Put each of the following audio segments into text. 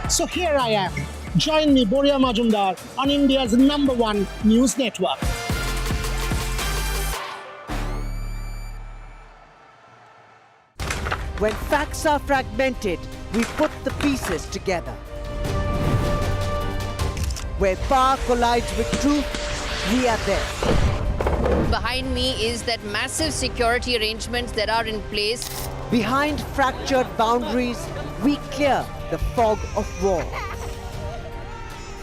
So here I am. Join me, Boria Majumdar, on India's #1 news network. When facts are fragmented, we put the pieces together. Where power collides with truth, we are there. Behind me is that massive security arrangements that are in place. Behind fractured boundaries, we clear the fog of war.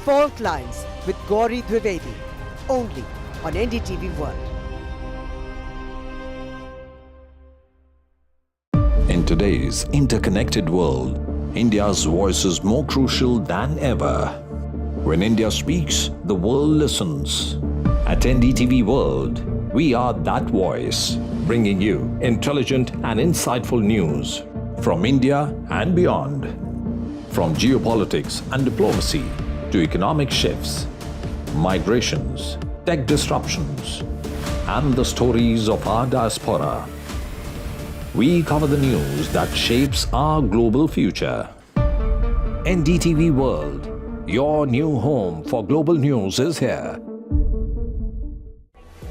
Fault Lines with Gauri Dwivedi, only on NDTV World. In today's interconnected world, India's voice is more crucial than ever. When India speaks, the world listens. At NDTV World, we are that voice, bringing you intelligent and insightful news from India and beyond. From geopolitics and diplomacy to economic shifts, migrations, tech disruptions, and the stories of our diaspora. We cover the news that shapes our global future. NDTV World, your new home for global news, is here.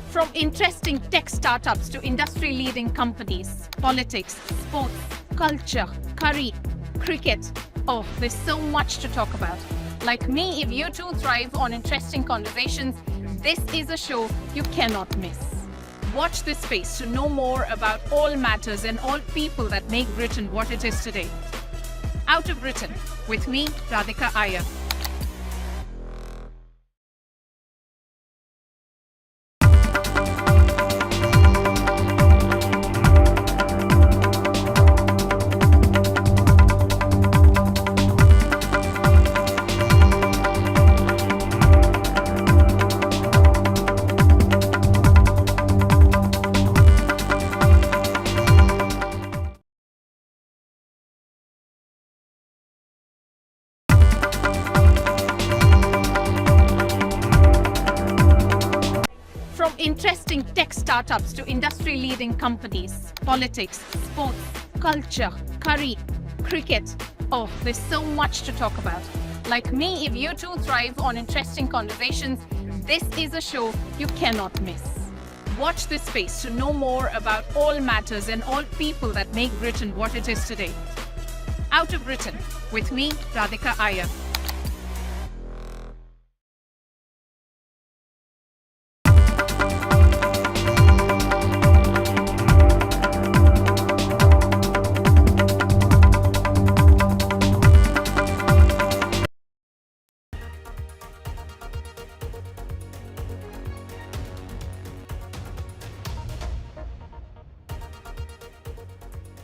From interesting tech startups to industry-leading companies, politics, sports, culture, curry, cricket. Oh, there's so much to talk about. Like me, if you too thrive on interesting conversations, this is a show you cannot miss. Watch this space to know more about all matters and all people that make Britain what it is today. Out of Britain, with me, Radhika Iyer. From interesting tech startups to industry-leading companies, politics, sports, culture, curry, cricket. Oh, there's so much to talk about. Like me, if you too thrive on interesting conversations, this is a show you cannot miss. Watch this space to know more about all matters and all people that make Britain what it is today. Out of Britain, with me, Radhika Iyer.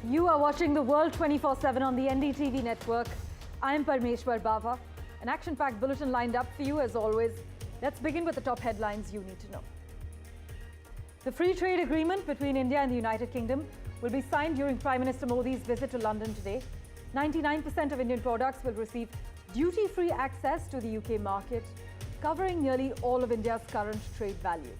You are watching the world 24/7 on the NDTV network. I am Parmeshwar Bava. An action-packed bulletin lined up for you as always. Let's begin with the top headlines you need to know. The free trade agreement between India and the United Kingdom will be signed during Prime Minister Modi's visit to London today. 99% of Indian products will receive duty-free access to the UK market, covering nearly all of India's current trade value.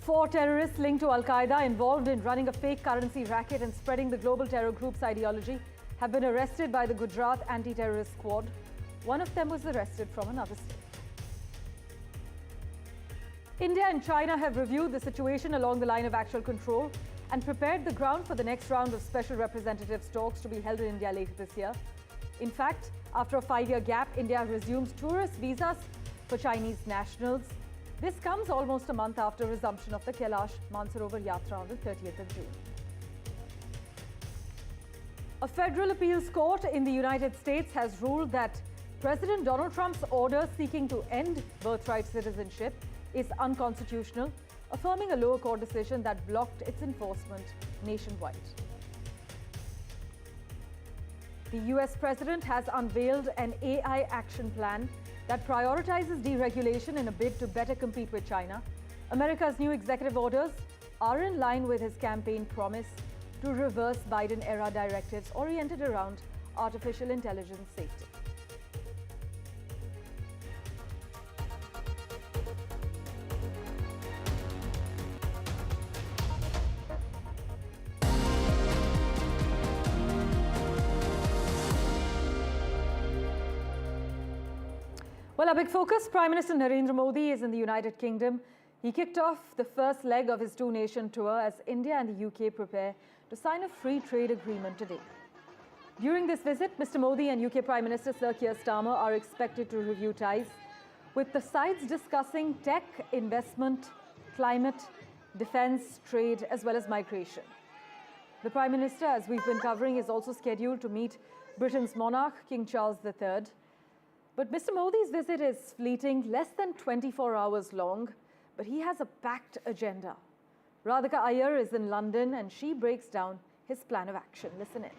4 terrorists linked to Al-Qaeda involved in running a fake currency racket and spreading the global terror group's ideology have been arrested by the Gujarat Anti-Terrorist Squad. One of them was arrested from another state. India and China have reviewed the situation along the line of actual control and prepared the ground for the next round of special representatives talks to be held in India later this year. In fact, after a 5-year gap, India resumes tourist visas for Chinese nationals. This comes almost a month after resumption of the Kailash Mansarovar Yatra on the 30th of June. A federal appeals court in the United States has ruled that President Donald Trump's order seeking to end birthright citizenship is unconstitutional, affirming a lower court decision that blocked its enforcement nationwide. The US president has unveiled an AI action plan that prioritizes deregulation in a bid to better compete with China. America's new executive orders are in line with his campaign promise to reverse Biden-era directives oriented around artificial intelligence safety. Well, our big focus, Prime Minister Narendra Modi is in the United Kingdom. He kicked off the first leg of his two-nation tour as India and the UK prepare to sign a free trade agreement today. During this visit, Mr. Modi and UK Prime Minister Sir Keir Starmer are expected to review ties, with the sides discussing tech, investment, climate, defence, trade, as well as migration. The Prime Minister, as we've been covering, is also scheduled to meet Britain's monarch, King Charles III. But Mr. Modi's visit is fleeting, less than 24 hours long, but he has a packed agenda. Radhika Iyer is in London and she breaks down his plan of action. Listen in.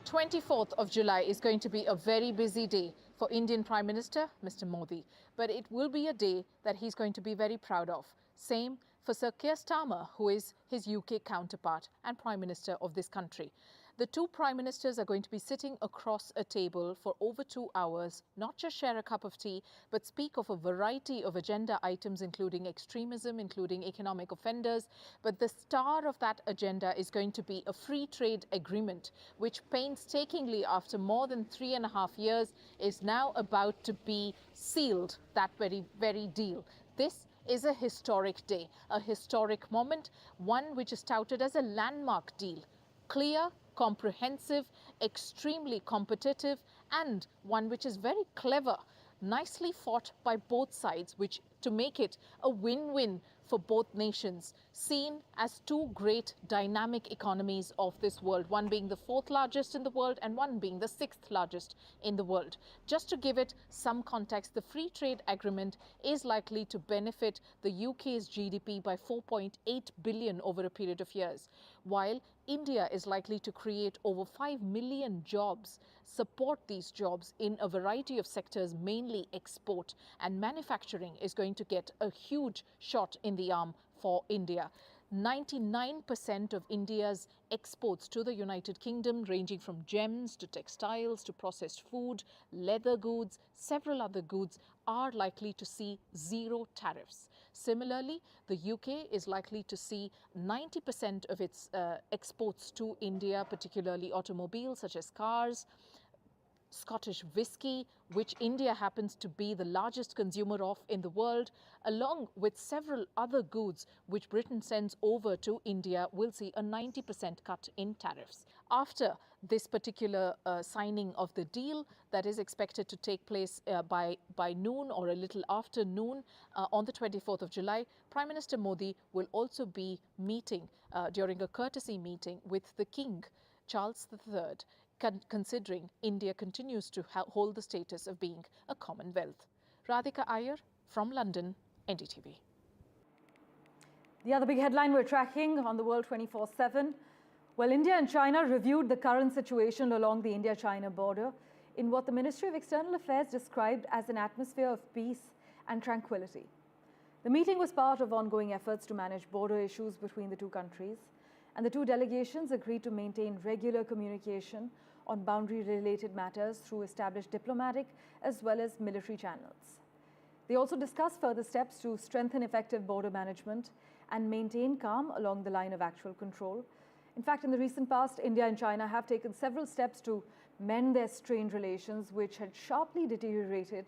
24th of July is going to be a very busy day for Indian Prime Minister Mr. Modi, but it will be a day that he's going to be very proud of. Same for Sir Keir Starmer, who is his UK counterpart and Prime Minister of this country. The two Prime Ministers are going to be sitting across a table for over 2 hours, not just share a cup of tea, but speak of a variety of agenda items, including extremism, including economic offenders. But the star of that agenda is going to be a free trade agreement, which painstakingly, after more than 3.5 years, is now about to be sealed, that very deal. This is a historic day, a historic moment, one which is touted as a landmark deal. Clear, comprehensive, extremely competitive, and one which is very clever, nicely fought by both sides, which to make it a win-win for both nations, seen as two great dynamic economies of this world, one being the 4th largest in the world and one being the 6th largest in the world. Just to give it some context, the free trade agreement is likely to benefit the UK's GDP by 4.8 billion over a period of years, while India is likely to create over 5 million jobs, support these jobs in a variety of sectors, mainly export, and manufacturing is going to get a huge shot in the arm for India. 99% of India's exports to the United Kingdom, ranging from gems to textiles to processed food, leather goods, several other goods, are likely to see zero tariffs. Similarly, the UK is likely to see 90% of its exports to India, particularly automobiles such as cars, Scottish whisky, which India happens to be the largest consumer of in the world, along with several other goods which Britain sends over to India, will see a 90% cut in tariffs. After this particular signing of the deal that is expected to take place by noon or a little after noon on the 24th of July, Prime Minister Modi will also be meeting during a courtesy meeting with the King Charles III, considering India continues to hold the status of being a Commonwealth. Radhika Iyer from London, NDTV. The other big headline we're tracking on the World 24/7. Well, India and China reviewed the current situation along the India-China border in what the Ministry of External Affairs described as an atmosphere of peace and tranquility. The meeting was part of ongoing efforts to manage border issues between the two countries, and the two delegations agreed to maintain regular communication on boundary-related matters through established diplomatic as well as military channels. They also discussed further steps to strengthen effective border management and maintain calm along the line of actual control. In fact, in the recent past, India and China have taken several steps to mend their strained relations, which had sharply deteriorated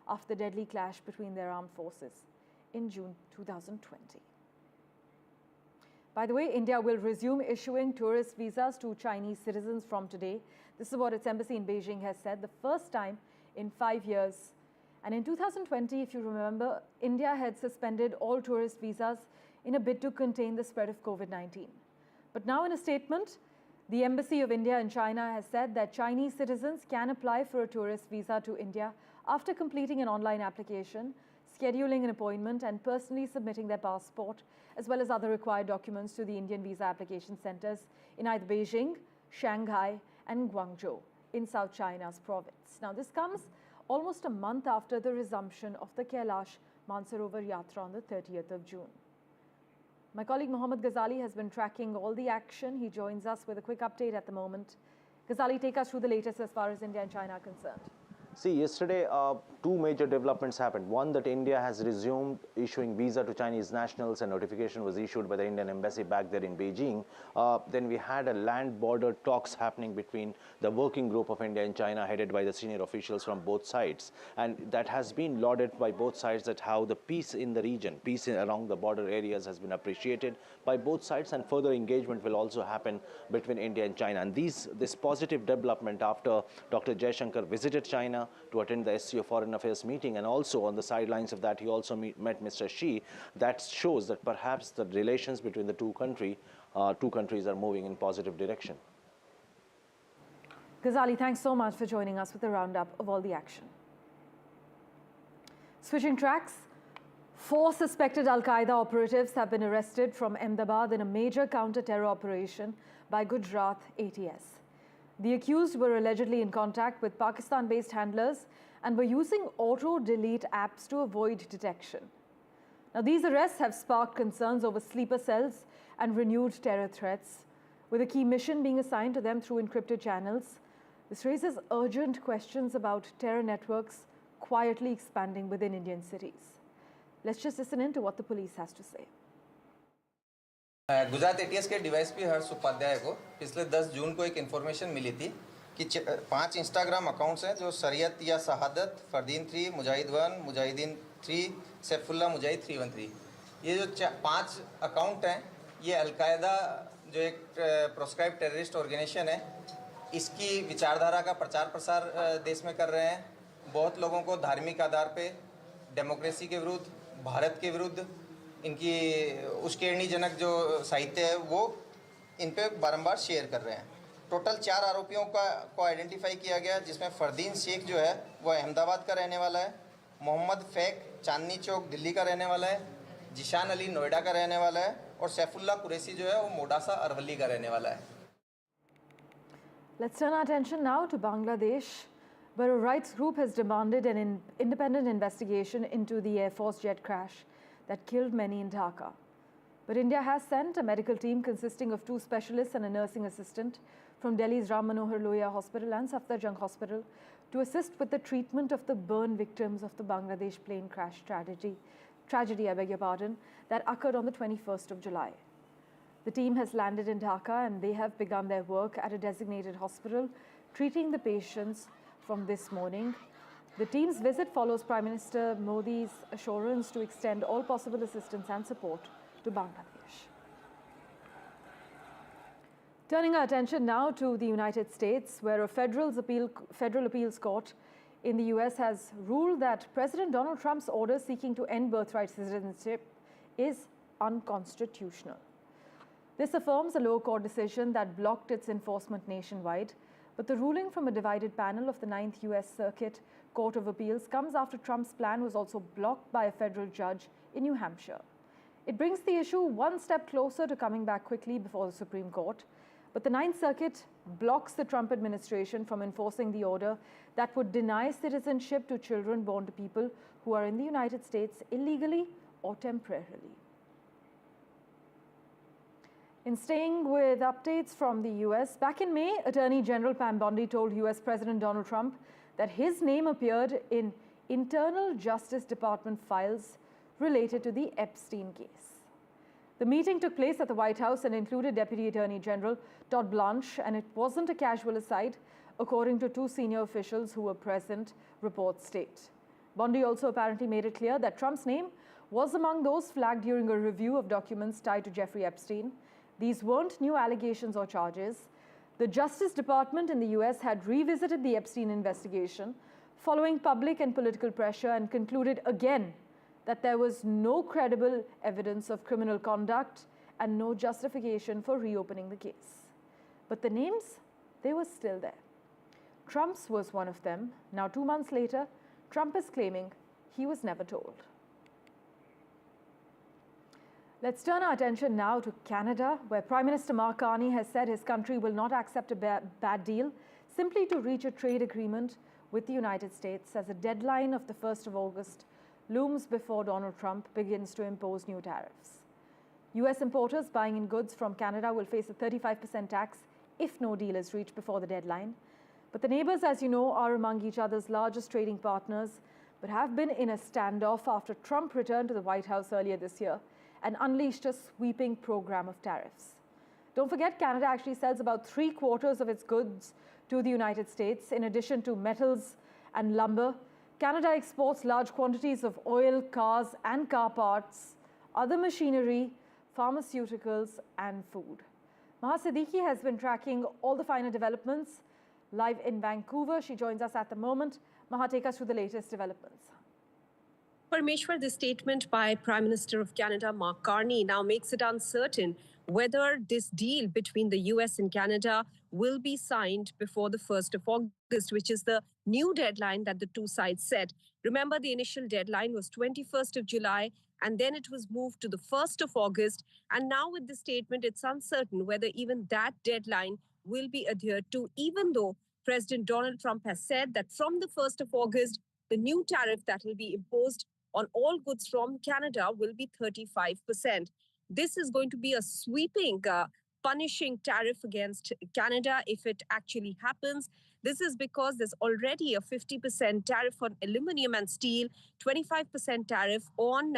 after the deadly clash between their armed forces in June 2020. By the way, India will resume issuing tourist visas to Chinese citizens from today. This is what its embassy in Beijing has said, the first time in 5 years. And in 2020, if you remember, India had suspended all tourist visas in a bid to contain the spread of COVID-19. But now in a statement, the Embassy of India in China has said that Chinese citizens can apply for a tourist visa to India after completing an online application, scheduling an appointment and personally submitting their passport, as well as other required documents to the Indian visa application centers in either Beijing, Shanghai and Guangzhou in South China's province. Now, this comes almost a month after the resumption of the Kailash Mansarovar Yatra on the 30th of June. My colleague Mohammad Ghazali has been tracking all the action. He joins us with a quick update at the moment. Ghazali, take us through the latest as far as India and China are concerned. See, yesterday, two major developments happened. One, that India has resumed issuing visa to Chinese nationals. A notification was issued by the Indian embassy back there in Beijing. Then we had a land border talks happening between the working group of India and China, headed by the senior officials from both sides. And that has been lauded by both sides, that how the peace in the region, along the border areas has been appreciated by both sides, and further engagement will also happen between India and China. And this positive development after Dr. Jaishankar visited China to attend the SCO Foreign Affairs meeting, and also on the sidelines of that he also met Mr. Xi. That shows that perhaps the relations between the two countries are moving in positive direction. Ghazali, thanks so much for joining us with a roundup of all the action. Switching tracks, 4 suspected Al-Qaeda operatives have been arrested from Ahmedabad in a major counter-terror operation by Gujarat ATS. The accused were allegedly in contact with Pakistan-based handlers and were using auto-delete apps to avoid detection. Now, these arrests have sparked concerns over sleeper cells and renewed terror threats, with a key mission being assigned to them through encrypted channels. This raises urgent questions about terror networks quietly expanding within Indian cities. Let's just listen in to what the police has to say. Gujarat ATS के DYSP हर्ष उपाध्याय को पिछले 10 जून को एक information मिली थी कि 5 Instagram accounts हैं जो शरीयत या शहादत, फरदीन 3, मुजाहिद 1, मुजाहिदीन 3, सैफुल्ला मुजाहिद 313, ये जो 5 अकाउंट हैं, ये अलकायदा जो एक प्रोस्क्राइब टेररिस्ट ऑर्गेनाइजेशन है, इसकी विचारधारा का प्रचार प्रसार देश में कर रहे हैं। बहुत लोगों को धार्मिक आधार पे डेमोक्रेसी के विरुद्ध, भारत के विरुद्ध इनकी उश्केरनीजनक जो साहित्य है वो इन पे बारंबार शेयर कर रहे हैं। टोटल 4 आरोपियों को आइडेंटिफाई किया गया, जिसमें फरदीन शेख जो है वो अहमदाबाद का रहने वाला है, मोहम्मद फैक चांदनी चौक दिल्ली का रहने वाला है, जिशान अली नोएडा का रहने वाला है, और सैफुल्ला कुरैशी जो है वो मोडासा अरवली का रहने वाला है। Let's turn our attention now to Bangladesh, where a rights group has demanded an independent investigation into the Air Force jet crash that killed many in Dhaka. But India has sent a medical team consisting of 2 specialists and a nursing assistant from Delhi's Ram Manohar Lohia Hospital and Safdarjung Hospital to assist with the treatment of the burn victims of the Bangladesh plane crash tragedy, that occurred on the 21st of July. The team has landed in Dhaka and they have begun their work at a designated hospital, treating the patients from this morning. The team's visit follows Prime Minister Modi's assurance to extend all possible assistance and support to Bangladesh. Turning our attention now to the United States, where a federal appeals court in the US has ruled that President Donald Trump's order seeking to end birthright citizenship is unconstitutional. This affirms a lower court decision that blocked its enforcement nationwide, but the ruling from a divided panel of the 9th US Circuit Court of Appeals comes after Trump's plan was also blocked by a federal judge in New Hampshire. It brings the issue one step closer to coming back quickly before the Supreme Court, but the 9th Circuit blocks the Trump administration from enforcing the order that would deny citizenship to children born to people who are in the United States illegally or temporarily. In staying with updates from the US, back in May, Attorney General Pam Bondi told US President Donald Trump that his name appeared in internal Justice Department files related to the Epstein case. The meeting took place at the White House and included Deputy Attorney General Todd Blanche, and it wasn't a casual aside, according to 2 senior officials who were present, reports state. Bondi also apparently made it clear that Trump's name was among those flagged during a review of documents tied to Jeffrey Epstein. These weren't new allegations or charges. The Justice Department in the US had revisited the Epstein investigation following public and political pressure and concluded again that there was no credible evidence of criminal conduct and no justification for reopening the case. But the names, they were still there. Trump's was one of them. Now, 2 months later, Trump is claiming he was never told. Let's turn our attention now to Canada, where Prime Minister Mark Carney has said his country will not accept a bad deal simply to reach a trade agreement with the United States, as a deadline of the 1st of August looms before Donald Trump begins to impose new tariffs. US importers buying in goods from Canada will face a 35% tax if no deal is reached before the deadline. But the neighbors, as you know, are among each other's largest trading partners, but have been in a standoff after Trump returned to the White House earlier this year and unleashed a sweeping program of tariffs. Don't forget, Canada actually sells about 3/4 of its goods to the United States. In addition to metals and lumber, Canada exports large quantities of oil, cars and car parts, other machinery, pharmaceuticals and food. Maha Siddiqui has been tracking all the finer developments live in Vancouver. She joins us at the moment. Maha, take us through the latest developments. Parmeshwar, the statement by Prime Minister of Canada, Mark Carney, now makes it uncertain whether this deal between the US and Canada will be signed before the 1st of August, which is the new deadline that the two sides set. Remember, the initial deadline was 21st of July, and then it was moved to the 1st of August. And now with the statement, it's uncertain whether even that deadline will be adhered to, even though President Donald Trump has said that from the 1st of August, the new tariff that will be imposed on all goods from Canada will be 35%. This is going to be a sweeping, punishing tariff against Canada if it actually happens. This is because there's already a 50% tariff on aluminum and steel, 25% tariff on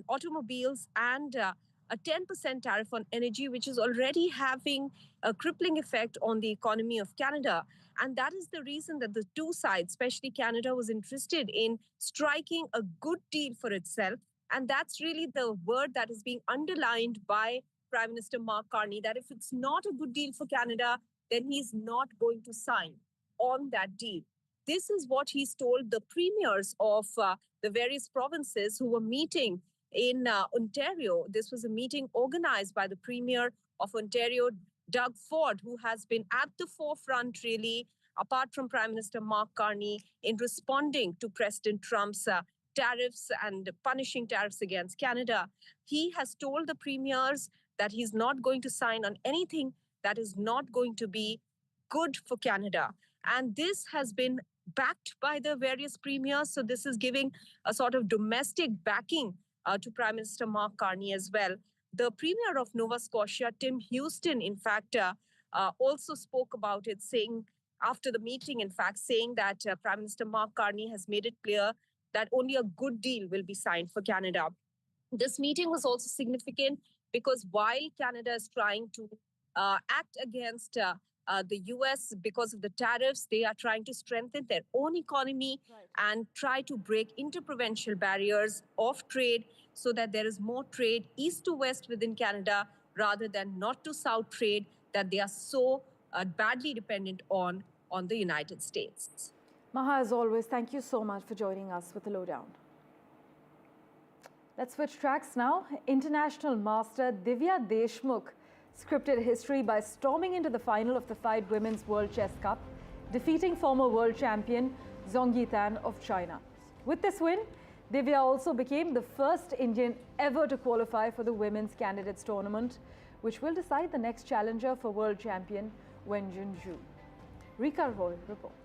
automobiles, and a 10% tariff on energy, which is already having a crippling effect on the economy of Canada. And that is the reason that the two sides, especially Canada, was interested in striking a good deal for itself. And that's really the word that is being underlined by Prime Minister Mark Carney, that if it's not a good deal for Canada, then he's not going to sign on that deal. This is what he's told the premiers of the various provinces who were meeting in Ontario. This was a meeting organized by the Premier of Ontario, Doug Ford, who has been at the forefront, really, apart from Prime Minister Mark Carney, in responding to President Trump's tariffs and punishing tariffs against Canada. He has told the premiers that he's not going to sign on anything that is not going to be good for Canada. And this has been backed by the various premiers. So this is giving a sort of domestic backing to Prime Minister Mark Carney as well. The Premier of Nova Scotia, Tim Houston, in fact, also spoke about it, saying after the meeting, in fact, saying that Prime Minister Mark Carney has made it clear that only a good deal will be signed for Canada. This meeting was also significant because while Canada is trying to act against the US because of the tariffs, they are trying to strengthen their own economy and try to break interprovincial barriers of trade so that there is more trade east to west within Canada rather than north to south trade that they are so badly dependent on the United States. Maha, as always, thank you so much for joining us with the lowdown. Let's switch tracks now. International master Divya Deshmukh scripted history by storming into the final of the FIDE Women's World Chess Cup, defeating former world champion Zhongyi Tan of China. With this win, Divya also became the first Indian ever to qualify for the Women's Candidates Tournament, which will decide the next challenger for world champion Wenjun Zhu. Rika Roy reports.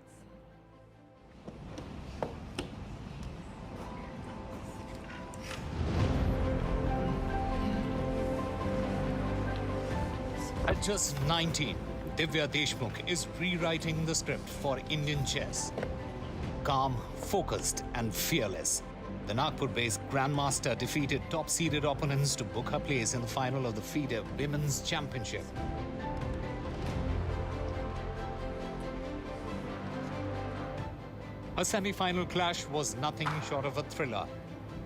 At just 19, Divya Deshmukh is rewriting the script for Indian chess. Calm, focused and fearless, the Nagpur-based Grandmaster defeated top-seeded opponents to book her place in the final of the FIDE Women's Championship. A semi-final clash was nothing short of a thriller,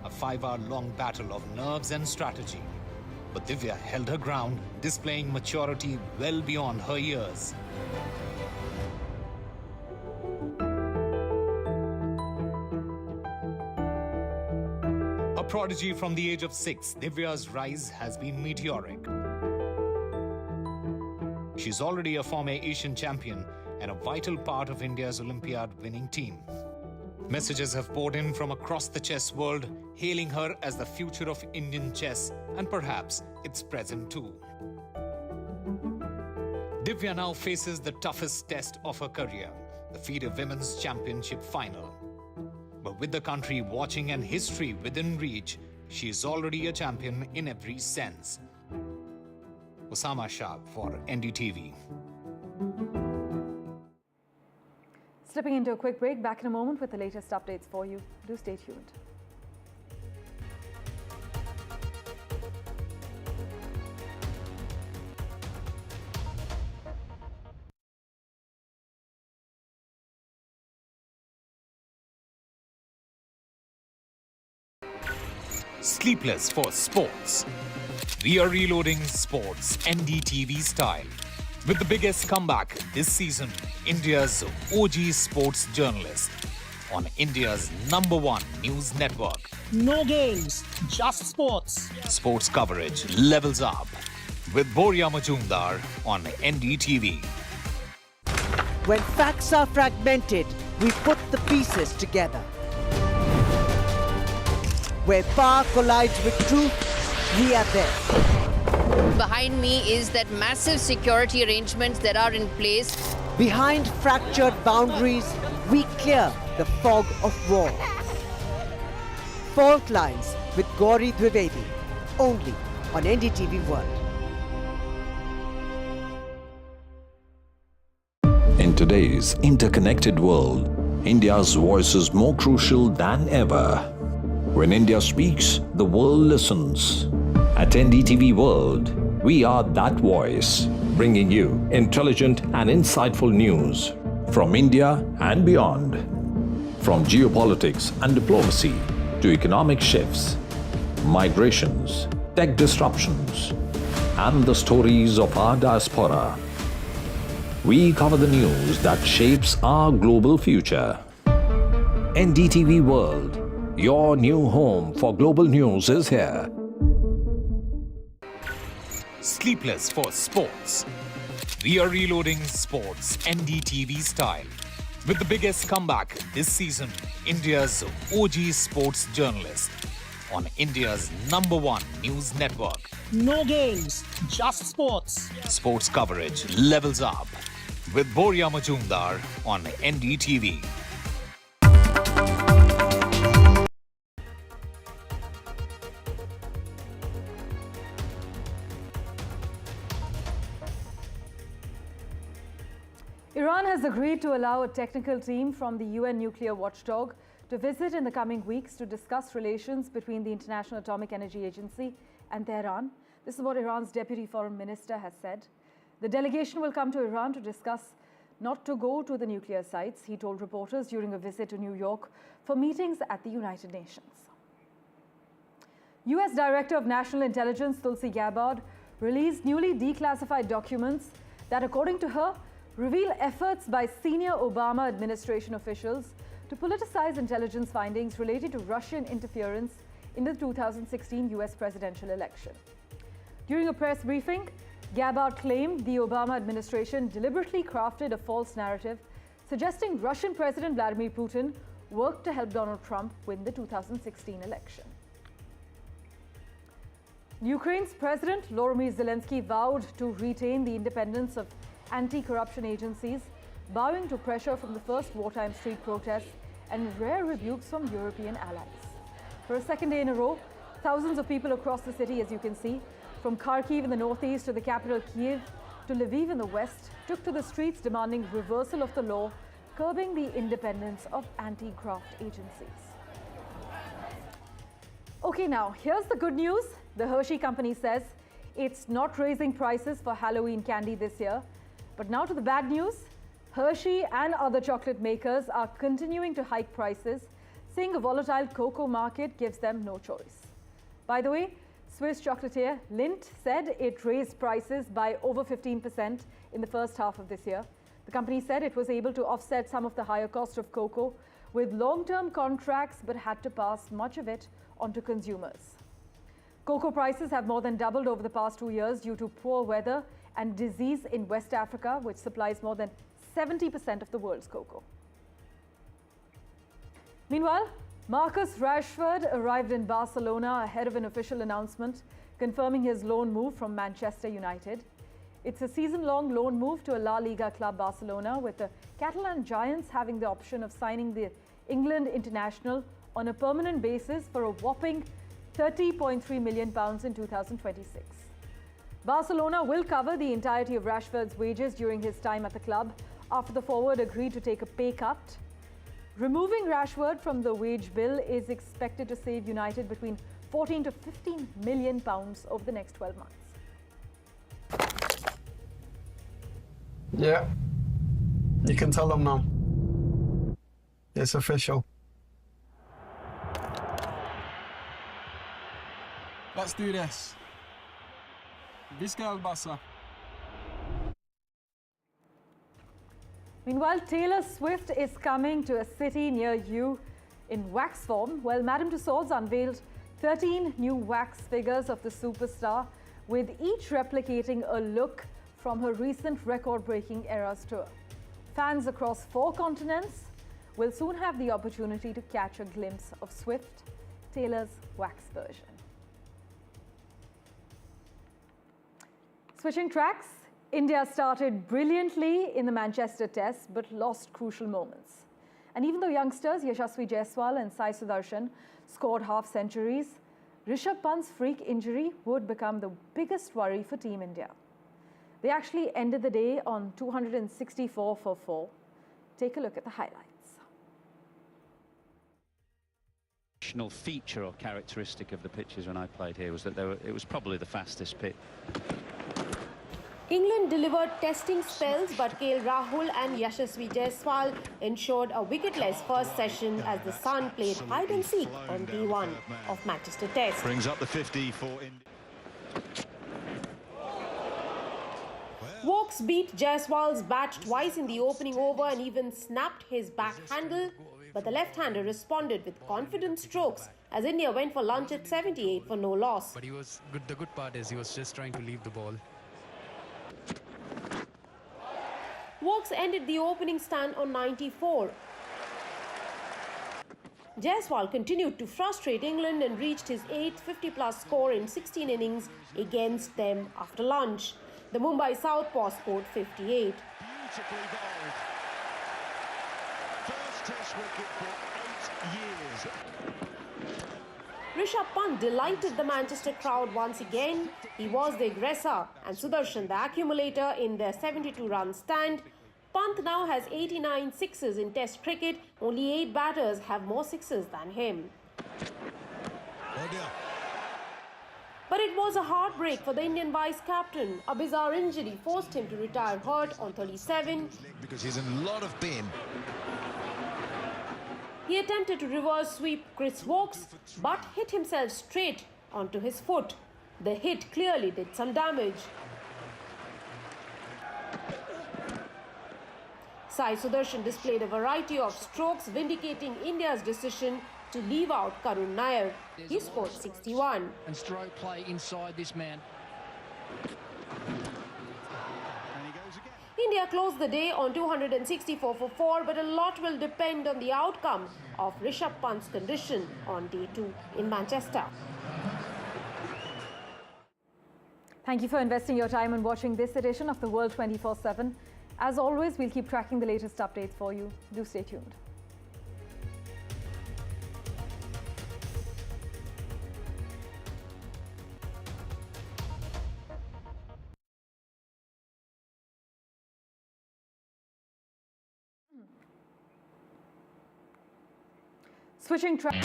a 5-hour-long battle of nerves and strategy. But Divya held her ground, displaying maturity well beyond her years. A prodigy from the age of 6, Divya's rise has been meteoric. She's already a former Asian champion and a vital part of India's Olympiad winning team. Messages have poured in from across the chess world, hailing her as the future of Indian chess and perhaps its present too. Divya now faces the toughest test of her career, the FIDE Women's Championship final. But with the country watching and history within reach, she is already a champion in every sense. Osama Shah for NDTV. Stepping into a quick break, back in a moment with the latest updates for you. Do stay tuned. Sleepless for sports. We are reloading sports NDTV style. With the biggest comeback this season, India's OG sports journalist on India's #1 news network. No games, just sports. Sports coverage levels up with Boria Majumdar on NDTV. When facts are fragmented, we put the pieces together. Where power collides with truth, we are there. Behind me is that massive security arrangements that are in place. Behind fractured boundaries, we clear the fog of war. Fault lines with Gauri Dwivedi, only on NDTV World. In today's interconnected world, India's voice is more crucial than ever. When India speaks, the world listens. At NDTV World, we are that voice, bringing you intelligent and insightful news from India and beyond. From geopolitics and diplomacy to economic shifts, migrations, tech disruptions, and the stories of our diaspora. We cover the news that shapes our global future. NDTV World, your new home for global news, is here. Sleepless for sports. We are reloading sports NDTV style. With the biggest comeback this season, India's OG sports journalist on India's #1 news network. No games, just sports. Sports coverage levels up with Boria Majumdar on NDTV. Iran has agreed to allow a technical team from the UN nuclear watchdog to visit in the coming weeks to discuss relations between the International Atomic Energy Agency and Tehran. This is what Iran's Deputy Foreign Minister has said. The delegation will come to Iran to discuss not to go to the nuclear sites, he told reporters during a visit to New York for meetings at the United Nations. US Director of National Intelligence Tulsi Gabbard released newly declassified documents that, according to her, reveal efforts by senior Obama administration officials to politicize intelligence findings related to Russian interference in the 2016 US presidential election. During a press briefing, Gabbard claimed the Obama administration deliberately crafted a false narrative suggesting Russian President Vladimir Putin worked to help Donald Trump win the 2016 election. Ukraine's President Volodymyr Zelensky vowed to retain the independence of anti-corruption agencies, bowing to pressure from the first wartime street protests and rare rebukes from European allies. For a second day in a row, thousands of people across the city, as you can see, from Kharkiv in the northeast to the capital Kyiv to Lviv in the west, took to the streets demanding reversal of the law, curbing the independence of anti-graft agencies. Okay, now here's the good news. The Hershey company says it's not raising prices for Halloween candy this year. But now to the bad news. Hershey and other chocolate makers are continuing to hike prices, saying a volatile cocoa market gives them no choice. By the way, Swiss chocolatier Lindt said it raised prices by over 15% in the first half of this year. The company said it was able to offset some of the higher cost of cocoa with long-term contracts, but had to pass much of it on to consumers. Cocoa prices have more than doubled over the past 2 years due to poor weather and disease in West Africa, which supplies more than 70% of the world's cocoa. Meanwhile, Marcus Rashford arrived in Barcelona ahead of an official announcement confirming his loan move from Manchester United. It's a season-long loan move to a La Liga club, Barcelona, with the Catalan Giants having the option of signing the England international on a permanent basis for a whopping £30.3 million in 2026. Barcelona will cover the entirety of Rashford's wages during his time at the club after the forward agreed to take a pay cut. Removing Rashford from the wage bill is expected to save United between 14 to 15 million pounds over the next 12 months. Yeah, you can tell them now. It's official. Let's do this. Visca Albassa. Meanwhile, Taylor Swift is coming to a city near you in wax form. Well, Madame Tussauds unveiled 13 new wax figures of the superstar, with each replicating a look from her recent record-breaking Eras tour. Fans across 4 continents will soon have the opportunity to catch a glimpse of Swift, Taylor's wax version. Switching tracks, India started brilliantly in the Manchester Test but lost crucial moments. And even though youngsters Yashasvi Jaiswal and Sai Sudarshan scored half-centuries, Rishabh Pant's freak injury would become the biggest worry for Team India. They actually ended the day on 264 for 4. Take a look at the highlights. Feature or characteristic of the pitches when I played here was that it was probably the fastest pitch. England delivered testing spells, but KL Rahul and Yashasvi Jaiswal ensured a wicketless first session as the Sun played hide-and-seek on day 1 of Manchester Test. Brings up the 50 for India. Woakes beat Jaiswal's bat twice in the opening over and even snapped his back handle, but the left-hander responded with confident strokes as India went for lunch at 78 for no loss. But he was good. The good part is he was just trying to leave the ball. Woakes ended the opening stand on 94. Jaiswal continued to frustrate England and reached his 8th 50-plus score in 16 innings against them after lunch. The Mumbai Southpaw scored 58. Beautifully bowled. First Test wicket for 8 years. Rishabh Pant delighted the Manchester crowd once again. He was the aggressor and Sudarshan the accumulator in their 72-run stand. Pant now has 89 sixes in Test cricket. Only 8 batters have more sixes than him. But it was a heartbreak for the Indian vice-captain. A bizarre injury forced him to retire hurt on 37. Because he's in a lot of pain. He attempted to reverse sweep Chris Woakes, but hit himself straight onto his foot. The hit clearly did some damage. Sai Sudarshan displayed a variety of strokes, vindicating India's decision to leave out Karun Nair. He scored 61. And stroke play inside this man. India closed the day on 264 for 4, but a lot will depend on the outcome of Rishabh Pant's condition on day 2 in Manchester. Thank you for investing your time and watching this edition of the World 24/7. As always, we'll keep tracking the latest updates for you. Do stay tuned. Switching track.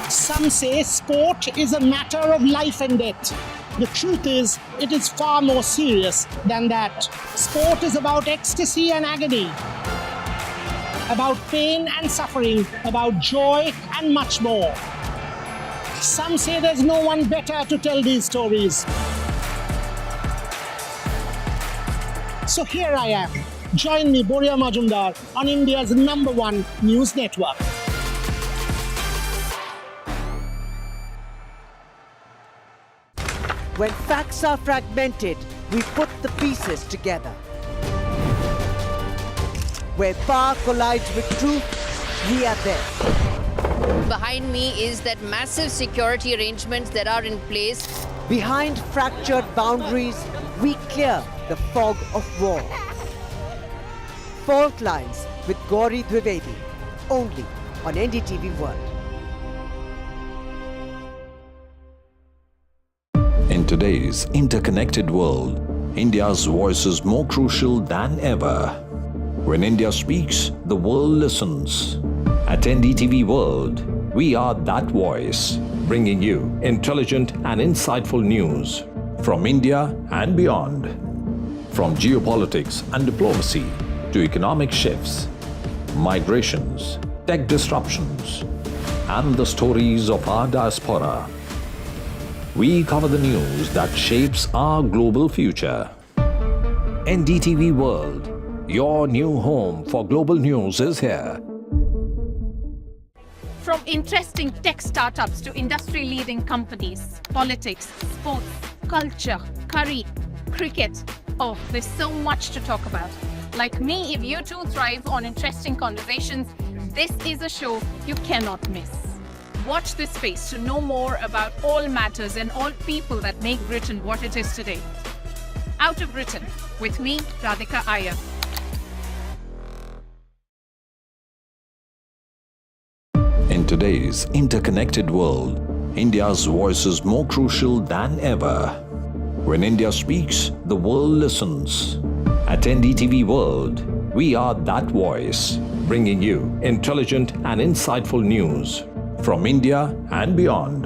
Some say sport is a matter of life and death. The truth is, it is far more serious than that. Sport is about ecstasy and agony, about pain and suffering, about joy and much more. Some say there's no one better to tell these stories. So here I am. Join me, Boria Majumdar, on India's #1 news network. When facts are fragmented, we put the pieces together. Where power collides with truth, we are there. Behind me is that massive security arrangements that are in place. Behind fractured boundaries, we clear the fog of war. Fault Lines with Gauri Dwivedi, only on NDTV World. In today's interconnected world, India's voice is more crucial than ever. When India speaks, the world listens. At NDTV World, we are that voice, bringing you intelligent and insightful news from India and beyond. From geopolitics and diplomacy to economic shifts, migrations, tech disruptions, and the stories of our diaspora. We cover the news that shapes our global future. NDTV World, your new home for global news, is here. From interesting tech startups to industry-leading companies, politics, sports, culture, curry, cricket. Oh, there's so much to talk about. Like me, if you too thrive on interesting conversations, this is a show you cannot miss. Watch this space to know more about all matters and all people that make Britain what it is today. Out of Britain, with me, Radhika Iyer. In today's interconnected world, India's voice is more crucial than ever. When India speaks, the world listens. At NDTV World, we are that voice, bringing you intelligent and insightful news from India and beyond.